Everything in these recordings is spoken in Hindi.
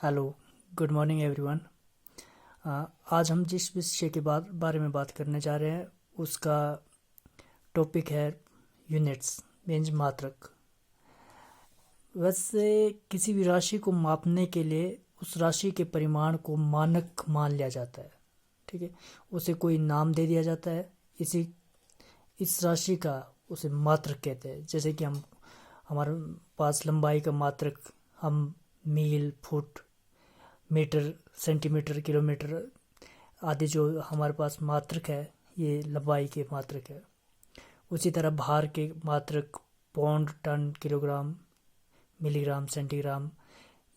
Hello, good morning everyone. आज हम जिस विषय के बारे में बात करने जा रहे हैं उसका टॉपिक है यूनिट्स मीन्स मात्रक। वैसे किसी भी राशि को मापने के लिए उस राशि के परिमाण को मानक मान लिया जाता है। ठीक है, उसे कोई नाम दे दिया जाता है। इस राशि का उसे मात्रक कहते हैं। जैसे कि हमारे पास लंबाई का मात्रक हम मील, फुट, मीटर, सेंटीमीटर, किलोमीटर आदि जो हमारे पास मात्रक है, ये लंबाई के मात्रक है। उसी तरह भार के मात्रक pound, ton, kilogram, milligram, centigram,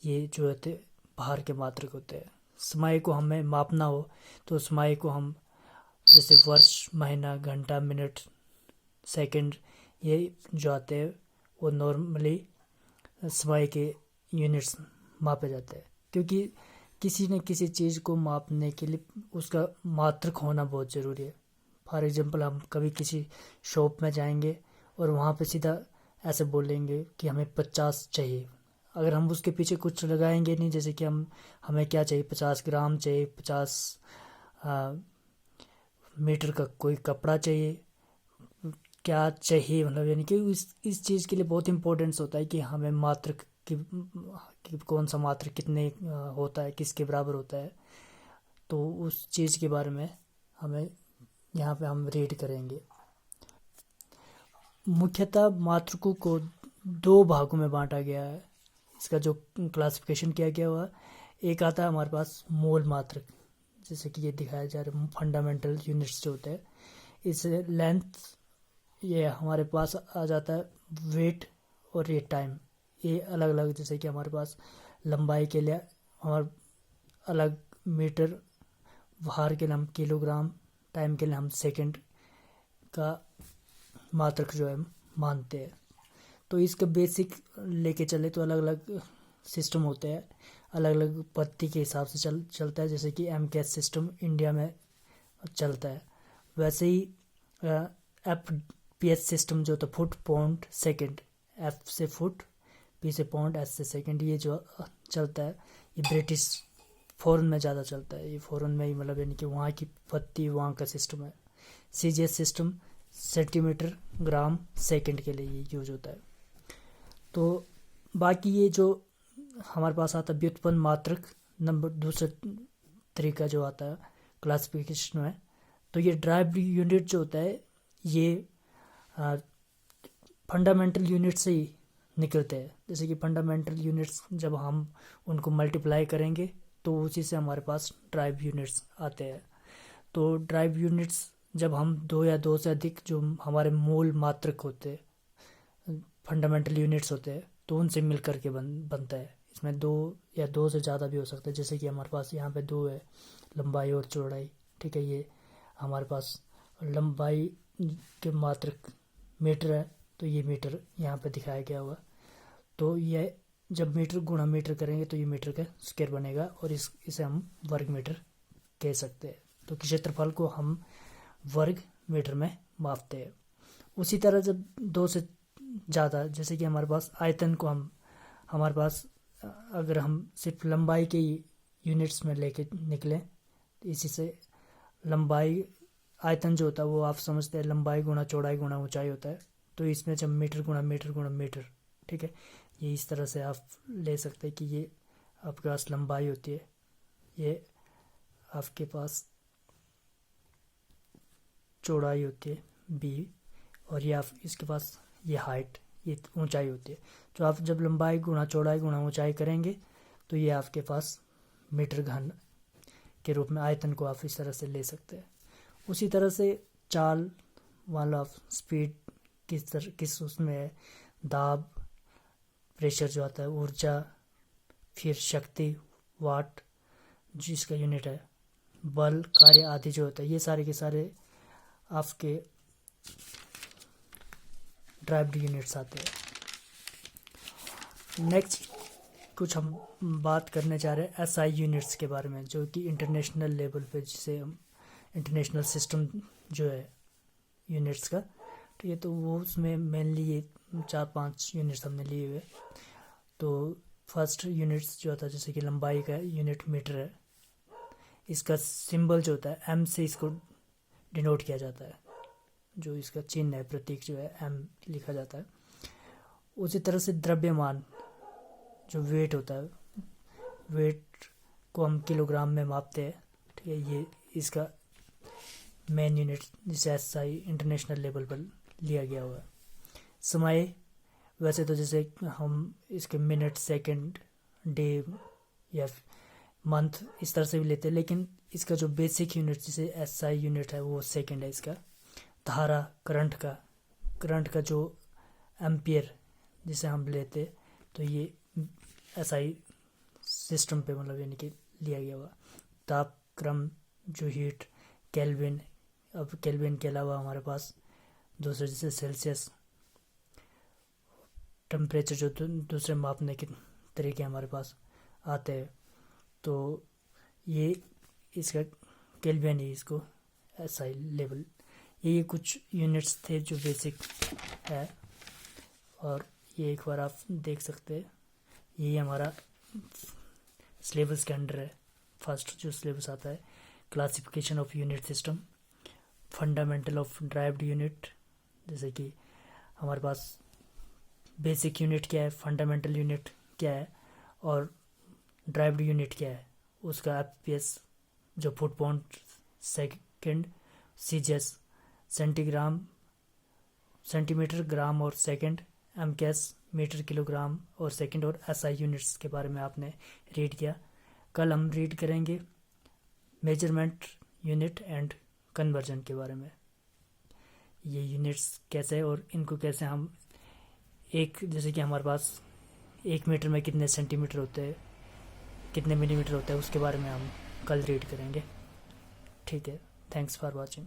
ये जो होते भार के मात्रक होते हैं। समय को हमें मापना हो तो समय को हम जैसे वर्ष, महीना, घंटा, मिनट, सेकंड, ये जो आते हैं वो नॉर्मली समय के यूनिट्स मापे जाते हैं। क्योंकि किसी न किसी चीज़ को मापने के लिए उसका मात्रक होना बहुत ज़रूरी है। फॉर एग्जांपल, हम कभी किसी शॉप में जाएंगे और वहाँ पे सीधा ऐसे बोलेंगे कि हमें 50 चाहिए। अगर हम उसके पीछे कुछ लगाएंगे नहीं, जैसे कि हमें क्या चाहिए, 50 ग्राम चाहिए, 50 मीटर का कोई कपड़ा चाहिए, क्या चाहिए, मतलब यानी कि इस चीज़ के लिए बहुत इम्पोर्टेंस होता है कि हमें मात्रक कि कौन सा मात्रक कितने होता है, किसके बराबर होता है। तो उस चीज़ के बारे में हमें यहाँ पे हम रीड करेंगे। मुख्यतः मात्रकों को दो भागों में बांटा गया है। इसका जो क्लासिफिकेशन किया गया हुआ, एक आता है हमारे पास मोल मात्रक, जैसे कि ये दिखाया जा रहा है, फंडामेंटल यूनिट्स जो होते हैं। इस लेंथ ये हमारे पास आ जाता है, वेट और ये टाइम, ये अलग अलग। जैसे कि हमारे पास लंबाई के लिए हमारे अलग मीटर, भार के लिए हम किलोग्राम, टाइम के लिए हम सेकंड का मात्रक जो है मानते हैं। तो इसका बेसिक लेके चले तो अलग अलग सिस्टम होते हैं, अलग अलग पद्धति के हिसाब से चलता है। जैसे कि MCAS सिस्टम इंडिया में चलता है, वैसे ही FPS सिस्टम जो होता है, फुट, पाउंड, सेकंड, F से फुट, P से पाउंड, S से सेकंड, ये जो चलता है ये ब्रिटिश फॉरेन में ज़्यादा चलता है। ये फॉरेन में ही, मतलब यानी कि वहाँ की पद्धति, वहाँ का सिस्टम है। CGS सिस्टम सेंटीमीटर, ग्राम, सेकंड के लिए ये यूज होता है। तो बाकी ये जो हमारे पास आता है व्युत्पन्न मात्रक, नंबर दूसरे तरीका जो आता है क्लासिफिकेशन में, तो ये ड्राइव यूनिट जो होता है ये फंडामेंटल यूनिट से ही निकलते हैं। जैसे कि फंडामेंटल यूनिट्स जब हम उनको मल्टीप्लाई करेंगे तो उसी से हमारे पास ड्राइव यूनिट्स आते हैं। तो ड्राइव यूनिट्स जब हम दो या दो से अधिक जो हमारे मूल मात्रक होते हैं, फंडामेंटल यूनिट्स होते हैं, तो उनसे मिल करके बनता है। इसमें दो या दो से ज़्यादा भी हो सकता है। जैसे कि हमारे पास यहाँ पे दो है, लंबाई और चौड़ाई। ठीक है, ये हमारे पास लंबाई के मात्रक मीटर है, तो ये मीटर यहाँ पे दिखाया गया हुआ। तो ये जब मीटर गुणा मीटर करेंगे तो ये मीटर का स्क्वायर बनेगा और इसे हम वर्ग मीटर कह सकते हैं। तो क्षेत्रफल को हम वर्ग मीटर में मापते हैं। उसी तरह जब दो से ज़्यादा, जैसे कि हमारे पास आयतन को हमारे पास अगर हम सिर्फ लंबाई के यूनिट्स में लेके निकलें, तो इसी से लंबाई, आयतन जो होता है वो आप समझते हैं लंबाई गुणा चौड़ाई गुणा ऊंचाई होता है। तो इसमें जब मीटर गुणा मीटर गुणा मीटर, ठीक है, ये इस तरह से आप ले सकते हैं कि ये आपके पास लंबाई होती है, ये आपके पास चौड़ाई होती है B, और ये आप इसके पास ये हाइट, ये ऊंचाई होती है। तो आप जब लंबाई गुणा चौड़ाई गुणा ऊंचाई करेंगे तो ये आपके पास मीटर घन के रूप में आयतन को आप इस तरह से ले सकते हैं। उसी तरह से चाल वाला स्पीड किस उसमें है, दाब, प्रेशर जो आता है, ऊर्जा, फिर शक्ति, वाट जिसका यूनिट है, बल, कार्य आदि जो होता है, ये सारे के सारे आपके ड्राइव्ड यूनिट्स आते हैं। नेक्स्ट कुछ हम बात करने जा रहे हैं SI यूनिट्स के बारे में, जो कि इंटरनेशनल लेवल पे, जिसे हम इंटरनेशनल सिस्टम जो है यूनिट्स का, ठीक है, तो वो उसमें मेनली ये 4-5 यूनिट्स हमने लिए हुए। तो फर्स्ट यूनिट्स जो होता है, जैसे कि लंबाई का यूनिट मीटर है, इसका सिंबल जो होता है एम से इसको डिनोट किया जाता है, जो इसका चिन्ह है, प्रतीक जो है एम लिखा जाता है। उसी तरह से द्रव्यमान जो वेट होता है, वेट को हम किलोग्राम में मापते हैं, ठीक है, ये इसका मेन यूनिट जिसे SI इंटरनेशनल लेवल पर लिया गया हुआ है। समय वैसे तो जैसे हम इसके मिनट, सेकंड, डे या मंथ इस तरह से भी लेते हैं, लेकिन इसका जो बेसिक यूनिट जिसे SI यूनिट है वो सेकंड है इसका। धारा, करंट का जो एम्पियर जिसे हम लेते, तो ये SI सिस्टम पे मतलब यानी कि लिया गया हुआ। तापक्रम जो हीट, केल्विन, अब केल्विन के अलावा हमारे पास दूसरे जैसे सेल्सियस, टेम्परेचर जो दूसरे मापने के तरीके हमारे पास आते हैं, तो ये इसका केल्विन ही इसको SI लेवल, ये कुछ यूनिट्स थे जो बेसिक है। और ये एक बार आप देख सकते हैं, यही हमारा सिलेबस के अंडर है। फर्स्ट जो सिलेबस आता है, classification of unit system, fundamental of derived unit, जैसे कि हमारे पास बेसिक यूनिट क्या है, फंडामेंटल यूनिट क्या है और ड्राइव्ड यूनिट क्या है, उसका FPS जो foot pound second, CGS centigram, centimetre, gram और सेकंड, MCAS मीटर, किलोग्राम और सेकंड, और SI यूनिट्स के बारे में आपने रीड किया। कल हम रीड करेंगे मेजरमेंट यूनिट एंड कन्वर्जन के बारे में, ये यूनिट्स कैसे और इनको कैसे हम एक, जैसे कि हमारे पास 1 मीटर में कितने सेंटीमीटर होते हैं, कितने मिलीमीटर होते हैं, उसके बारे में हम कल रीड करेंगे। ठीक है, थैंक्स फॉर वॉचिंग।